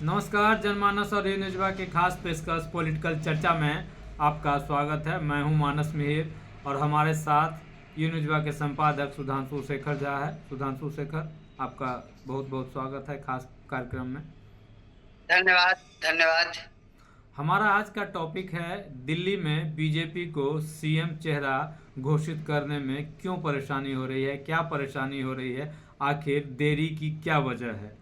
नमस्कार जनमानस और न्यूज़वा के खास पेशकश पॉलिटिकल चर्चा में आपका स्वागत है। मैं हूं मानस मिहिर और हमारे साथ न्यूज़वा के संपादक सुधांशु शेखर झा है। सुधांशु शेखर, आपका बहुत बहुत स्वागत है खास कार्यक्रम में। धन्यवाद धन्यवाद। हमारा आज का टॉपिक है दिल्ली में बीजेपी को सीएम चेहरा घोषित करने में क्यों परेशानी हो रही है, क्या परेशानी हो रही है, आखिर देरी की क्या वजह है।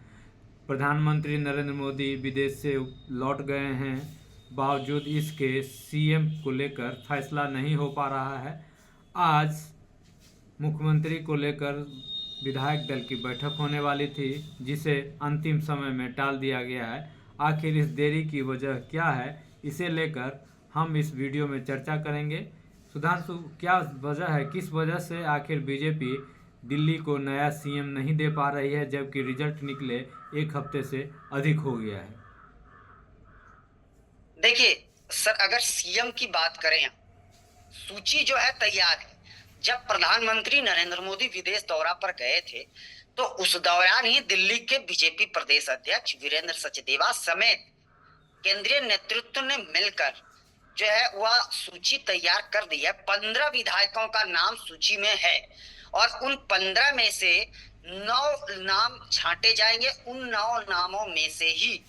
प्रधानमंत्री नरेंद्र मोदी विदेश से लौट गए हैं, बावजूद इसके सीएम को लेकर फैसला नहीं हो पा रहा है। आज मुख्यमंत्री को लेकर विधायक दल की बैठक होने वाली थी, जिसे अंतिम समय में टाल दिया गया है। आखिर इस देरी की वजह क्या है, इसे लेकर हम इस वीडियो में चर्चा करेंगे। सुधांशु, क्या वजह है, किस वजह से आखिर बीजेपी दिल्ली को नया सीएम नहीं दे पा रही है, जबकि रिजल्ट निकले एक हफ्ते से अधिक हो गया है? देखिए सर, अगर सीएम की बात करें, सूची जो है तैयार है। जब प्रधानमंत्री नरेंद्र मोदी विदेश दौरा पर गए थे तो उस दौरान ही दिल्ली के बीजेपी प्रदेश अध्यक्ष वीरेंद्र सचदेवा समेत केंद्रीय नेतृत्व ने मिलकर जो है वह सूची तैयार कर दी है। 15 विधायकों का नाम सूची में है और उन 15 में से 9 नाम छांटे जाएंगे। उन 9 नामों में से ही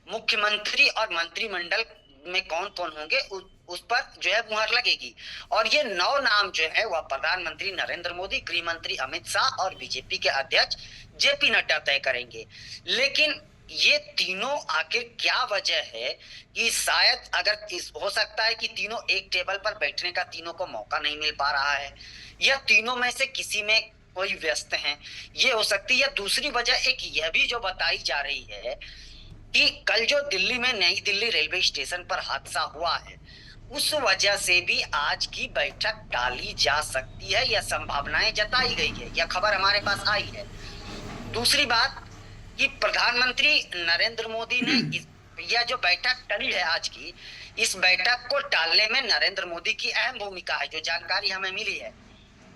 मुख्यमंत्री और मंत्रिमंडल में कौन कौन होंगे उस पर जो है मुहर लगेगी। और ये 9 नाम जो है वह प्रधानमंत्री नरेंद्र मोदी, गृह मंत्री अमित शाह और बीजेपी के अध्यक्ष जेपी नड्डा तय करेंगे। लेकिन ये तीनों आखिर क्या वजह है कि शायद अगर हो सकता है कि तीनों एक टेबल पर बैठने का तीनों को मौका नहीं मिल पा रहा है, या तीनों में से किसी में कोई व्यस्त हैं, ये हो सकती है। दूसरी वजह एक यह भी जो बताई जा रही है कि कल जो दिल्ली में नई दिल्ली रेलवे स्टेशन पर हादसा हुआ है, उस वजह से भी आज की बैठक टाली जा सकती है, यह संभावनाएं जताई गई है, यह खबर हमारे पास आई है। दूसरी बात कि प्रधानमंत्री नरेंद्र मोदी ने यह जो बैठक टली है आज की, इस बैठक को टालने में नरेंद्र मोदी की अहम भूमिका है, जो जानकारी हमें मिली है।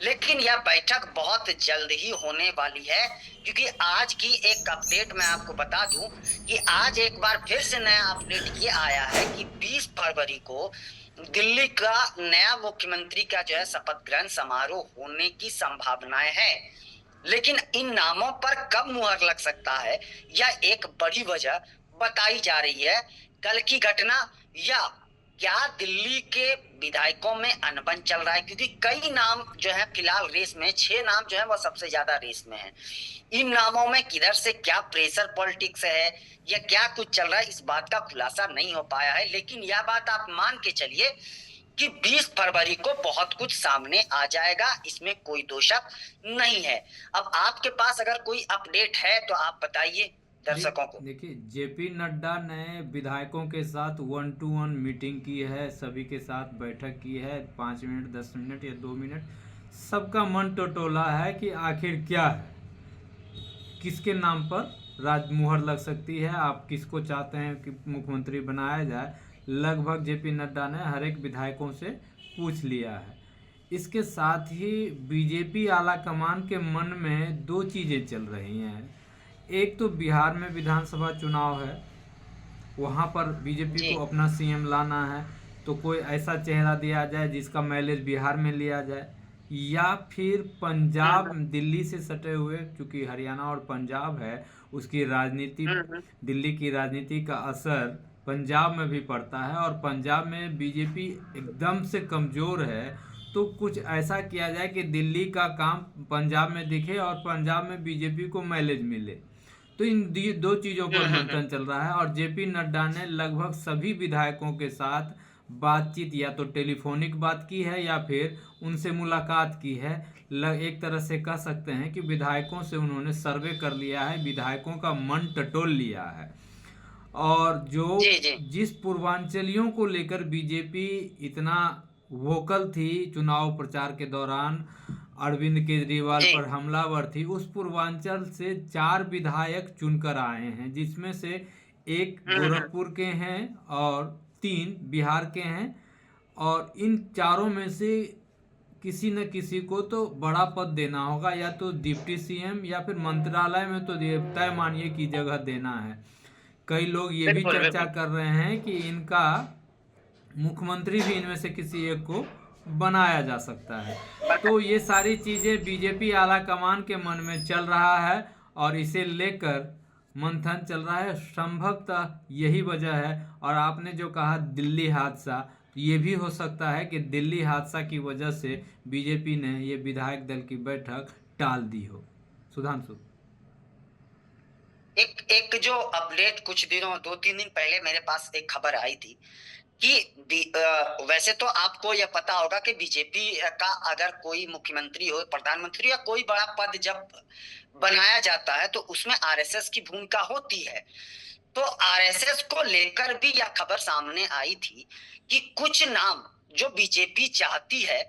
लेकिन यह बैठक बहुत जल्द ही होने वाली है, क्योंकि आज की एक अपडेट मैं आपको बता दूं कि आज एक बार फिर से नया अपडेट ये आया है कि 20 फरवरी को दिल्ली का नया मुख्यमंत्री का जो है शपथ ग्रहण समारोह होने की संभावनाएं है। लेकिन इन नामों पर कब मुहर लग सकता है, यह एक बड़ी वजह बताई जा रही है। कल की घटना या क्या दिल्ली के विधायकों में अनबन चल रहा है, क्योंकि कई नाम जो है फिलहाल रेस में, 6 नाम जो है वो सबसे ज्यादा रेस में है। इन नामों में किधर से क्या प्रेशर पॉलिटिक्स है या क्या कुछ चल रहा है, इस बात का खुलासा नहीं हो पाया है। लेकिन यह बात आप मान के चलिए कि 20 फरवरी को बहुत कुछ सामने आ जाएगा, इसमें कोई दो शक नहीं है। अब आपके पास अगर कोई अपडेट है तो आप बताइए दर्शकों को। देखिए, जेपी नड्डा ने विधायकों के साथ 1-to-1 मीटिंग की है, सभी के साथ बैठक की है, 5 मिनट 10 मिनट या 2 मिनट। सबका मन टटोला है कि आखिर क्या है, किसके नाम पर राज मुहर लग सकती है, आप किसको चाहते हैं कि मुख्यमंत्री बनाया जाए। लगभग जेपी नड्डा ने हर एक विधायकों से पूछ लिया है। इसके साथ ही बीजेपी आला कमान के मन में दो चीज़ें चल रही हैं। एक तो बिहार में विधानसभा चुनाव है, वहाँ पर बीजेपी जी। को अपना सीएम लाना है, तो कोई ऐसा चेहरा दिया जाए जिसका माइलेज बिहार में लिया जाए, या फिर पंजाब हम्म दिल्ली से सटे हुए, चूँकि हरियाणा और पंजाब है, उसकी राजनीति, हम्म हम्म दिल्ली की राजनीति का असर पंजाब में भी पड़ता है, और पंजाब में बीजेपी एकदम से कमज़ोर है। तो कुछ ऐसा किया जाए कि दिल्ली का काम पंजाब में दिखे और पंजाब में बीजेपी को माइलेज मिले। तो इन दो चीज़ों पर मंथन चल रहा है, और जेपी नड्डा ने लगभग सभी विधायकों के साथ बातचीत, या तो टेलीफोनिक बात की है या फिर उनसे मुलाकात की है। एक तरह से कह सकते हैं कि विधायकों से उन्होंने सर्वे कर लिया है, विधायकों का मन टटोल लिया है। और जो जी जी। जिस पूर्वांचलियों को लेकर बीजेपी इतना वोकल थी चुनाव प्रचार के दौरान, अरविंद केजरीवाल जी। पर हमलावर थी, उस पूर्वांचल से 4 विधायक चुनकर आए हैं, जिसमें से एक हम्म गोरखपुर के हैं और 3 बिहार के हैं। और इन चारों में से किसी न किसी को तो बड़ा पद देना होगा, या तो डिप्टी सीएम या फिर मंत्रालय में तो तय मानिए की जगह देना है। कई लोग ये भी बिल्कुल चर्चा बिल्कुल। कर रहे हैं कि इनका मुख्यमंत्री भी इनमें से किसी एक को बनाया जा सकता है। तो ये सारी चीज़ें बीजेपी आला कमान के मन में चल रहा है और इसे लेकर मंथन चल रहा है। संभवतः यही वजह है। और आपने जो कहा दिल्ली हादसा, तो ये भी हो सकता है कि दिल्ली हादसा की वजह से बीजेपी ने ये विधायक दल की बैठक टाल दी हो। सुधांशु। एक एक जो अपडेट कुछ दिनों 2-3 दिन पहले मेरे पास एक खबर आई थी कि वैसे तो आपको यह पता होगा कि बीजेपी का अगर कोई मुख्यमंत्री हो, प्रधानमंत्री या कोई बड़ा पद जब बनाया जाता है तो उसमें आरएसएस की भूमिका होती है। तो आरएसएस को लेकर भी यह खबर सामने आई थी कि कुछ नाम जो बीजेपी चाहती है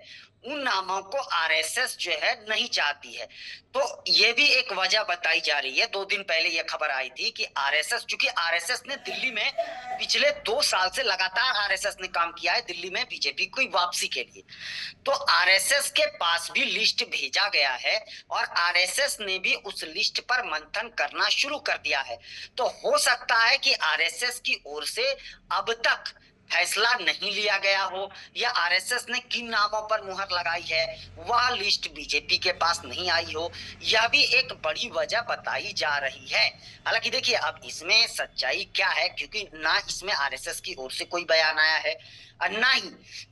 उन नामों को आरएसएस जो है नहीं चाहती है। तो ये भी एक वजह बताई जा रही है। 2 दिन पहले यह खबर आई थी कि आरएसएस, चूंकि आरएसएस ने दिल्ली में पिछले 2 साल से लगातार आरएसएस ने काम किया है दिल्ली में बीजेपी की वापसी के लिए, तो आरएसएस के पास भी लिस्ट भेजा गया है और आरएसएस ने भी उस लिस्ट पर मंथन करना शुरू कर दिया है। तो हो सकता है कि आरएसएस की ओर से अब तक फैसला नहीं लिया गया हो या आरएसएस ने किन नामों पर मुहर लगाई है वह लिस्ट बीजेपी के पास नहीं आई हो, यह भी एक बड़ी वजह बताई जा रही है। हालांकि देखिए अब इसमें सच्चाई क्या है, क्योंकि ना इसमें आरएसएस की ओर से कोई बयान आया है और ना ही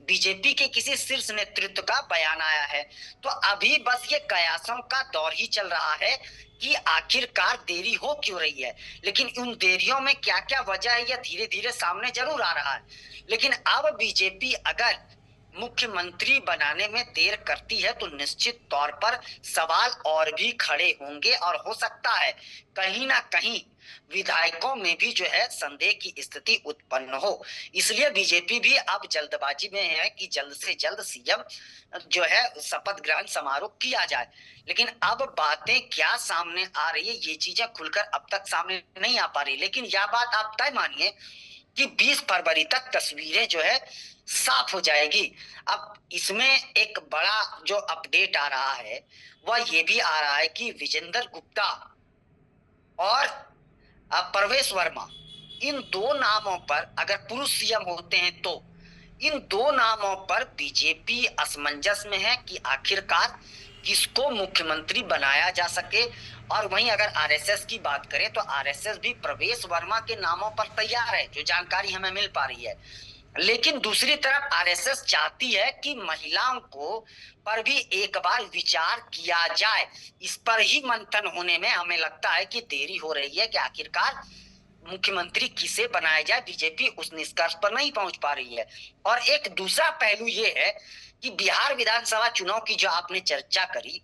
बीजेपी के किसी शीर्ष नेतृत्व का बयान आया है। तो अभी बस ये कयासों का दौर ही चल रहा है कि आखिरकार देरी हो क्यों रही है। लेकिन उन देरियों में क्या क्या वजह है यह धीरे धीरे सामने जरूर आ रहा है। लेकिन अब बीजेपी अगर मुख्यमंत्री बनाने में देर करती है तो निश्चित तौर पर सवाल और भी खड़े होंगे और हो सकता है कहीं ना कहीं विधायकों में भी जो है संदेह की स्थिति उत्पन्न हो। इसलिए बीजेपी भी अब जल्दबाजी में है कि जल्द से जल्द सीएम जो है शपथ ग्रहण समारोह किया जाए। लेकिन अब बातें क्या सामने आ रही है ये चीजें खुलकर अब तक सामने नहीं आ पा रही। लेकिन यह बात आप तय मानिए कि 20 फरवरी तक तस्वीरें जो है साफ हो जाएगी। अब इसमें एक बड़ा जो अपडेट आ रहा है वह ये भी आ रहा है कि विजेंद्र गुप्ता और प्रवेश वर्मा, इन 2 नामों पर अगर पुरुष सीएम होते हैं तो इन 2 नामों पर बीजेपी असमंजस में है कि आखिरकार किसको मुख्यमंत्री बनाया जा सके। और वहीं अगर आरएसएस की बात करें तो आरएसएस भी प्रवेश वर्मा के नामों पर तैयार है, जो जानकारी हमें मिल पा रही है। लेकिन दूसरी तरफ आरएसएस चाहती है कि महिलाओं को पर भी एक बार विचार किया जाए। इस पर ही मंथन होने में हमें लगता है कि देरी हो रही है कि आखिरकार मुख्यमंत्री किसे बनाया जाए। बीजेपी उस निष्कर्ष पर नहीं पहुंच पा रही है। और एक दूसरा पहलू ये है कि बिहार विधानसभा चुनाव की जो आपने चर्चा करी,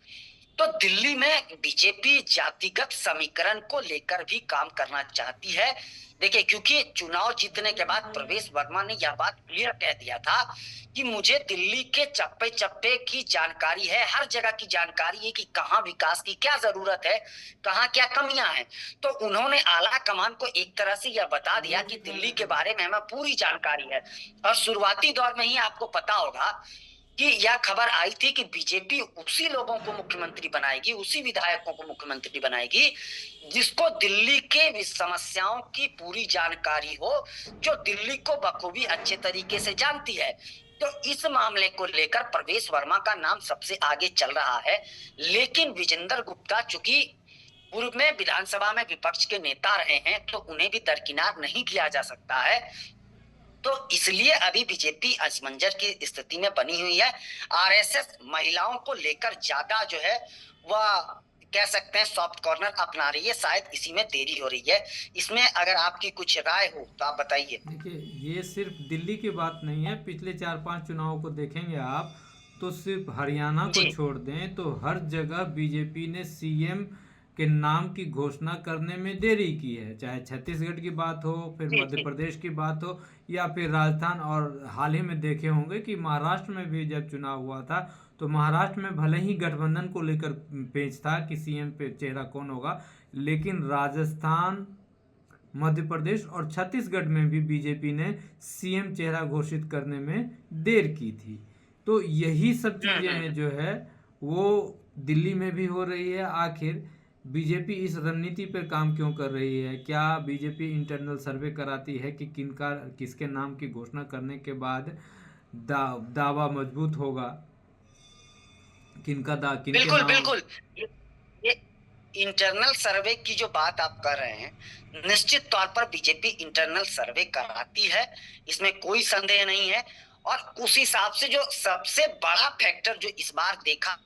तो दिल्ली में बीजेपी जातिगत समीकरण को लेकर भी काम करना चाहती है। देखिए क्योंकि चुनाव जीतने के बाद प्रवेश वर्मा ने यह बात क्लियर कह दिया था कि मुझे दिल्ली के चप्पे चप्पे की जानकारी है, हर जगह की जानकारी है कि कहाँ विकास की क्या जरूरत है, कहाँ क्या कमियां हैं। तो उन्होंने आला कमान को एक तरह से यह बता दिया कि दिल्ली के बारे में हमें पूरी जानकारी है। और शुरुआती दौर में ही आपको पता होगा कि यह खबर आई थी कि बीजेपी उसी लोगों को मुख्यमंत्री बनाएगी, उसी विधायकों को मुख्यमंत्री बनाएगी जिसको दिल्ली के समस्याओं की पूरी जानकारी हो, जो दिल्ली को बखूबी अच्छे तरीके से जानती है। तो इस मामले को लेकर प्रवेश वर्मा का नाम सबसे आगे चल रहा है। लेकिन विजेंद्र गुप्ता चूंकि पूर्व में विधानसभा में विपक्ष के नेता रहे हैं तो उन्हें भी दरकिनार नहीं किया जा सकता है। तो इसलिए अभी बीजेपी असमंजस की स्थिति में बनी हुई है। आरएसएस महिलाओं को लेकर ज्यादा जो है वह कह सकते हैं सॉफ्ट कॉर्नर अपना रही है, शायद इसी में देरी हो रही है। इसमें अगर आपकी कुछ राय हो तो आप बताइए। देखिए ये सिर्फ दिल्ली की बात नहीं है, पिछले 4-5 चुनावों को देखेंगे आप तो सिर्फ हरियाणा को जी छोड़ दें तो हर जगह बीजेपी ने सीएम के नाम की घोषणा करने में देरी की है। चाहे छत्तीसगढ़ की बात हो, फिर जी मध्य जी प्रदेश की बात हो, या फिर राजस्थान। और हाल ही में देखे होंगे कि महाराष्ट्र में भी जब चुनाव हुआ था तो महाराष्ट्र में भले ही गठबंधन को लेकर पेच था कि सीएम पे चेहरा कौन होगा, लेकिन राजस्थान, मध्य प्रदेश और छत्तीसगढ़ में भी बीजेपी ने सीएम चेहरा घोषित करने में देर की थी। तो यही सब चीज़ें जो है वो दिल्ली में भी हो रही है। आखिर बीजेपी इस रणनीति पर काम क्यों कर रही है? क्या बीजेपी इंटरनल सर्वे कराती है कि किसके नाम की घोषणा करने के बाद दावा मजबूत होगा? किनके बिल्कुल नाम? बिल्कुल। ये इंटरनल सर्वे की जो बात आप कर रहे हैं, निश्चित तौर पर बीजेपी इंटरनल सर्वे कराती है, इसमें कोई संदेह नहीं है। और उस हिसाब से जो सबसे बड़ा फैक्टर जो इस बार देखा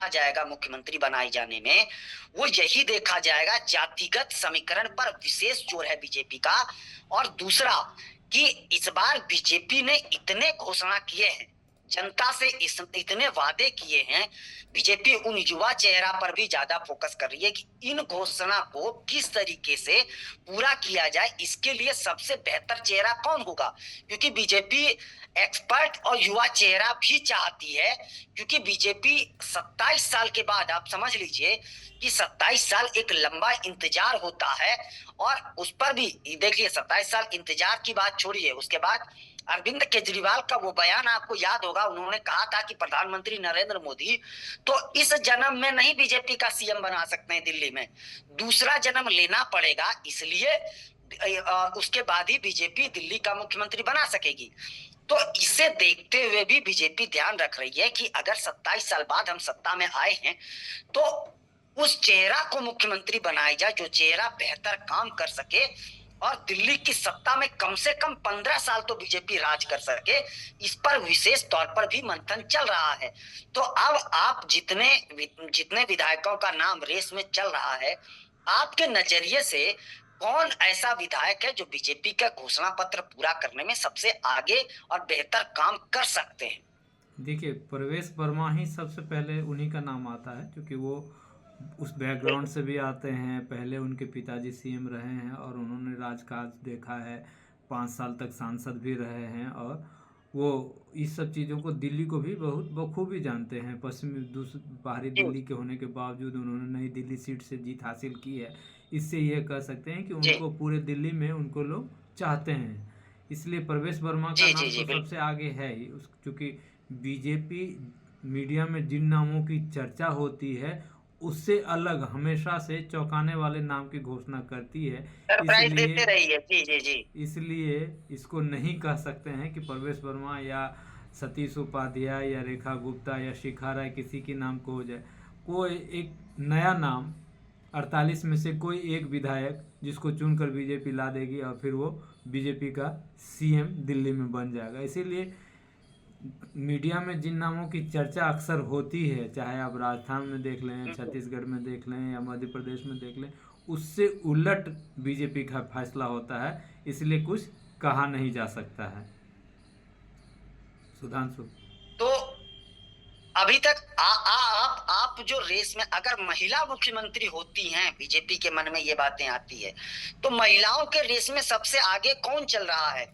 जाएगा मुख्यमंत्री बनाए जाने में, वो यही देखा जाएगा, जातिगत समीकरण पर विशेष जोर है बीजेपी का। और दूसरा कि इस बार बीजेपी ने इतने घोषणा किए हैं, जनता से इतने वादे किए हैं, बीजेपी उन युवा चेहरा पर भी ज्यादा फोकस कर रही है कि इन घोषणा को किस तरीके से पूरा किया जाए, इसके लिए सबसे बेहतर चेहरा कौन होगा। क्योंकि बीजेपी एक्सपर्ट और युवा चेहरा भी चाहती है, क्योंकि बीजेपी 27 साल के बाद, आप समझ लीजिए कि 27 साल एक लंबा इंतजार होता है। और उस पर भी देखिए, 27 साल इंतजार की बात छोड़िए, उसके बाद अरविंद केजरीवाल का वो बयान आपको याद होगा, उन्होंने कहा था कि प्रधानमंत्री नरेंद्र मोदी तो इस जन्म में नहीं बीजेपी का सीएम बना सकते हैं दिल्ली में, दूसरा जन्म लेना पड़ेगा, इसलिए उसके बाद ही बीजेपी दिल्ली का मुख्यमंत्री बना सकेगी। तो इसे देखते हुए भी बीजेपी ध्यान रख रही है कि अगर 27 साल बाद हम सत्ता में आए हैं, तो उस चेहरा को मुख्यमंत्री बनाया जाए जो चेहरा बेहतर काम कर सके और दिल्ली की सत्ता में कम से कम 15 साल तो बीजेपी राज कर सके। इस पर विशेष तौर पर भी मंथन चल रहा है। तो अब आप जितने विधायकों का नाम रेस में चल रहा है, आपके नजरिए से कौन ऐसा विधायक है जो बीजेपी का घोषणा पत्र पूरा करने में सबसे आगे और बेहतर काम कर सकते हैं? देखिए, प्रवेश वर्मा ही सबसे पहले उन्हीं का नाम आता है, क्योंकि वो उस बैकग्राउंड से भी आते हैं। पहले उनके पिताजी सीएम रहे हैं और उन्होंने राजकाज देखा है, 5 साल तक सांसद भी रहे हैं, और वो इस सब चीज़ों को, दिल्ली को भी बहुत बखूबी जानते हैं। बाहरी दिल्ली के होने के बावजूद उन्होंने नई दिल्ली सीट से जीत हासिल की है। इससे ये कह सकते हैं कि उनको पूरे दिल्ली में उनको लोग चाहते हैं। इसलिए प्रवेश वर्मा का नाम तो सबसे आगे है ही, क्योंकि बीजेपी मीडिया में जिन नामों की चर्चा होती है उससे अलग हमेशा से चौंकाने वाले नाम की घोषणा करती है। सरप्राइज देते रही है। जी जी जी। इसलिए इसको नहीं कह सकते हैं कि प्रवेश वर्मा या सतीश उपाध्याय या रेखा गुप्ता या शिखा राय किसी के नाम को हो जाए। कोई एक नया नाम 48 में से कोई एक विधायक जिसको चुनकर बीजेपी ला देगी और फिर वो बीजेपी का सीएम दिल्ली में बन जाएगा। इसीलिए मीडिया में जिन नामों की चर्चा अक्सर होती है, चाहे आप राजस्थान में देख लें, छत्तीसगढ़ में देख लें या मध्य प्रदेश में देख लें, उससे उलट बीजेपी का फैसला होता है। इसलिए कुछ कहा नहीं जा सकता है। सुधांशु, तो अभी तक आप जो रेस में, अगर महिला मुख्यमंत्री होती हैं, बीजेपी के मन में ये बातें आती है, तो महिलाओं के रेस में सबसे आगे कौन चल रहा है?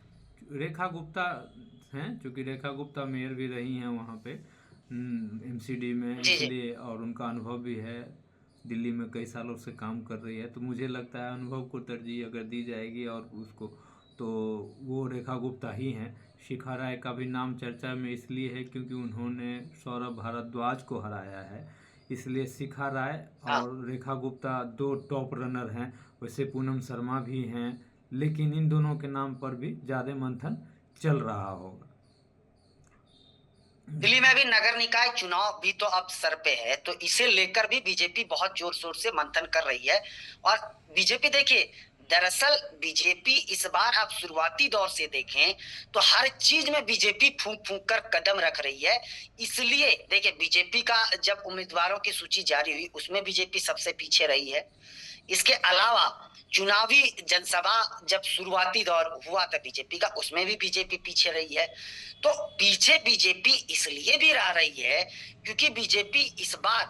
रेखा गुप्ता हैं, क्योंकि रेखा गुप्ता मेयर भी रही हैं वहाँ पे एमसीडी में, इसलिए, और उनका अनुभव भी है, दिल्ली में कई सालों से काम कर रही है। तो मुझे लगता है अनुभव को तरजीह अगर दी जाएगी और उसको, तो वो रेखा गुप्ता ही हैं। शिखा राय का भी नाम चर्चा में इसलिए है क्योंकि उन्होंने सौरभ भारद्वाज को हराया है, इसलिए शिखा राय और रेखा गुप्ता दो टॉप रनर हैं। वैसे पूनम शर्मा भी हैं, लेकिन इन दोनों के नाम पर भी ज़्यादा मंथन चल रहा होगा। दिल्ली में भी नगर निकाय चुनाव भी तो अब सर पे है, तो इसे लेकर भी बीजेपी बहुत जोर शोर से मंथन कर रही है। और बीजेपी, देखिए, दरअसल बीजेपी इस बार आप शुरुआती दौर से देखें तो हर चीज में बीजेपी फूंक फूंक कर कदम रख रही है। इसलिए देखिए, बीजेपी का जब उम्मीदवारों की सूची जारी हुई उसमें बीजेपी सबसे पीछे रही है। इसके अलावा चुनावी जनसभा जब शुरुआती दौर हुआ था बीजेपी का, उसमें भी बीजेपी पीछे रही है। तो पीछे बीजेपी इसलिए भी रह रही है क्योंकि बीजेपी इस बार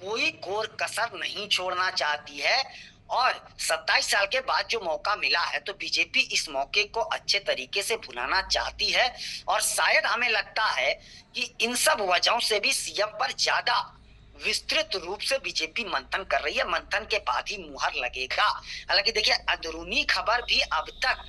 कोई कोर कसर नहीं छोड़ना चाहती है, और 27 साल के बाद जो मौका मिला है तो बीजेपी इस मौके को अच्छे तरीके से भुनाना चाहती है। और शायद हमें लगता है कि इन सब वजहों से भी सीएम पर ज्यादा विस्तृत रूप से बीजेपी मंथन कर रही है, मंथन के बाद ही मुहर लगेगा। हालांकि देखिए, अंदरूनी खबर भी अब तक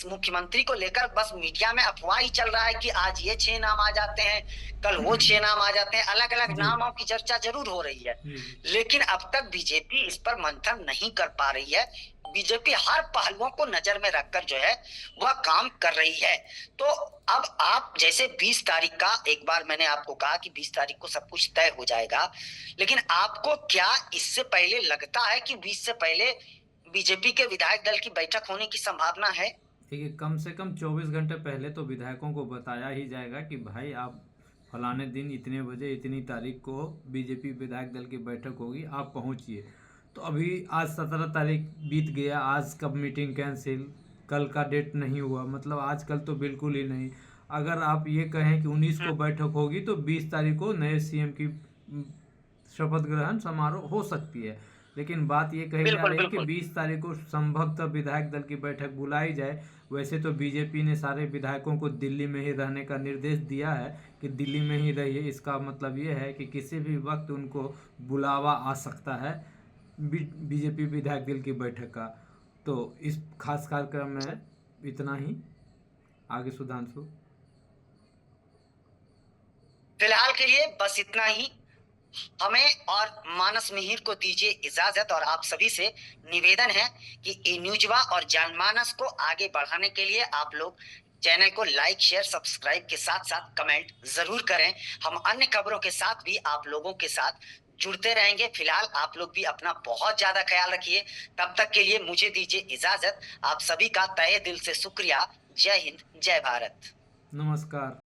मुख्यमंत्री को लेकर बस मीडिया में अफवाह ही चल रहा है कि आज ये 6 नाम आ जाते हैं, कल वो 6 नाम आ जाते हैं, अलग अलग जी। नामों की चर्चा जरूर हो रही है, लेकिन अब तक बीजेपी इस पर मंथन नहीं कर पा रही है। बीजेपी हर पहलुओं को नजर में रखकर जो है वह काम कर रही है। तो अब आप जैसे 20 तारीख का, एक बार मैंने आपको कहा कि 20 तारीख को सब कुछ तय हो जाएगा, लेकिन आपको क्या इससे पहले लगता है कि 20 से पहले बीजेपी के विधायक दल की बैठक होने की संभावना है? देखिए, कम से कम 24 घंटे पहले तो विधायकों को बताया ही जाएगा कि भाई आप फलाने दिन इतने बजे इतनी तारीख को बीजेपी विधायक दल की बैठक होगी, आप पहुंचिए। तो अभी आज 17 तारीख बीत गया, आज कब मीटिंग कैंसिल, कल का डेट नहीं हुआ, मतलब आजकल तो बिल्कुल ही नहीं। अगर आप ये कहें कि 19 को बैठक होगी तो 20 तारीख को नए सीएम की शपथ ग्रहण समारोह हो सकती है। लेकिन बात ये कही जा बिल्कुल रही है कि बिल्कुल 20 तारीख को संभवतः विधायक दल की बैठक बुलाई जाए। वैसे तो बीजेपी ने सारे विधायकों को दिल्ली में ही रहने का निर्देश दिया है कि दिल्ली में ही रहिए। इसका मतलब ये है कि किसी भी वक्त उनको बुलावा आ सकता है बीजेपी विधायक दल की बैठक का। तो इस खास कार्यक्रम में इतना ही। आगे सुधांशु। फिलहाल के लिए बस इतना ही। हमें और मानस मिहिर को दीजिए इजाजत, और आप सभी से निवेदन है कि ई न्यूजवा और जनमानस को आगे बढ़ाने के लिए आप लोग चैनल को लाइक, शेयर, सब्सक्राइब के साथ साथ कमेंट जरूर करें। हम अन्य खबरों के साथ भी आप लोगों के साथ जुड़ते रहेंगे। फिलहाल आप लोग भी अपना बहुत ज्यादा ख्याल रखिए। तब तक के लिए मुझे दीजिए इजाजत। आप सभी का तहे दिल से शुक्रिया। जय हिंद, जय भारत। नमस्कार।